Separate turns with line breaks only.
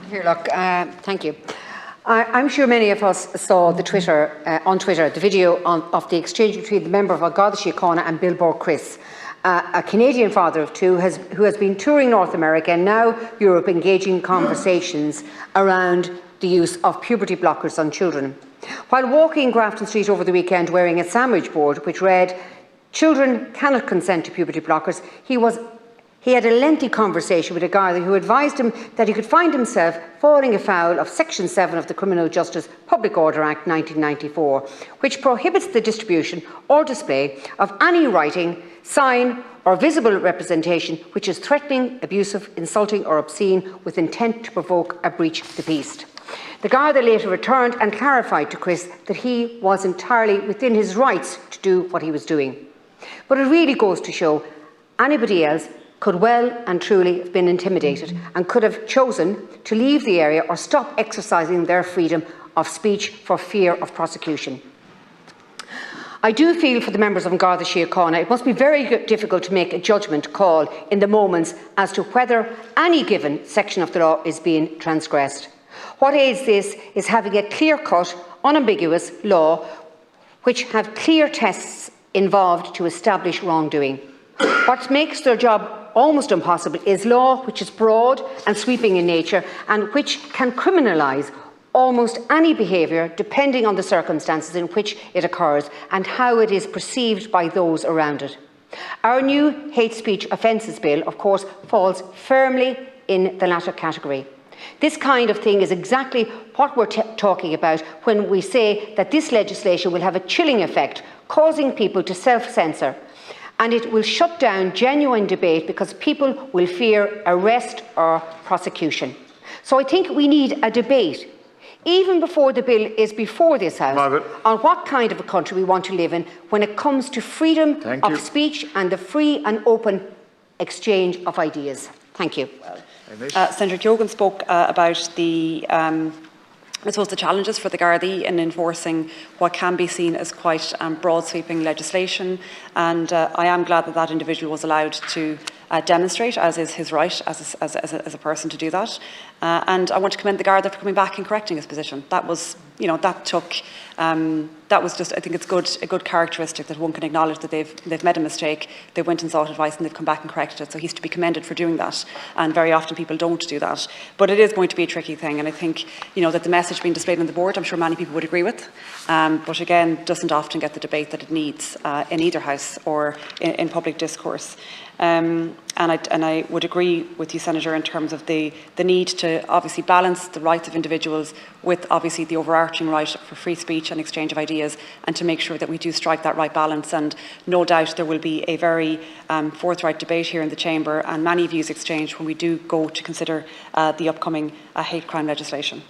Here, look, thank you. I'm sure many of us saw on Twitter the video of the exchange between the member of Oireachtas and Billboard Chris, a Canadian father of two who has been touring North America and now Europe, engaging in conversations around the use of puberty blockers on children. While walking Grafton Street over the weekend wearing a sandwich board which read, "Children cannot consent to puberty blockers," he had a lengthy conversation with a guard who advised him that he could find himself falling afoul of Section 7 of the Criminal Justice Public Order Act 1994, which prohibits the distribution or display of any writing, sign or visible representation which is threatening, abusive, insulting or obscene with intent to provoke a breach of the peace. The Garda later returned and clarified to Chris that he was entirely within his rights to do what he was doing. But it really goes to show anybody else could well and truly have been intimidated and could have chosen to leave the area or stop exercising their freedom of speech for fear of prosecution. I do feel for the members of Garda Síochána, it must be very difficult to make a judgment call in the moments as to whether any given section of the law is being transgressed. What aids this is having a clear-cut, unambiguous law which have clear tests involved to establish wrongdoing. What makes their job almost impossible is law which is broad and sweeping in nature and which can criminalise almost any behaviour depending on the circumstances in which it occurs and how it is perceived by those around it. Our new hate speech offences bill, of course, falls firmly in the latter category. This kind of thing is exactly what we're talking about when we say that this legislation will have a chilling effect, causing people to self-censor. And it will shut down genuine debate because people will fear arrest or prosecution. So I think we need a debate, even before the bill is before this House, on what kind of a country we want to live in when it comes to freedom of speech and the free and open exchange of ideas. Thank you.
Senator Keogan spoke about the challenges for the Gardaí in enforcing what can be seen as quite broad sweeping legislation, and I am glad that that individual was allowed to demonstrate, as is his right as a person to do that. And I want to commend the Garda for coming back and correcting his position. That was, that was just, I think it's a good characteristic that one can acknowledge that they've made a mistake, they went and sought advice and they've come back and corrected it. So he's to be commended for doing that. And very often people don't do that. But it is going to be a tricky thing. And I think, that the message being displayed on the board, I'm sure many people would agree with. But again, doesn't often get the debate that it needs in either House or in public discourse. And I would agree with you, Senator, in terms of the need to obviously balance the rights of individuals with obviously the overarching right for free speech and exchange of ideas, and to make sure that we do strike that right balance. And no doubt there will be a very forthright debate here in the Chamber and many views exchanged when we do go to consider the upcoming hate crime legislation.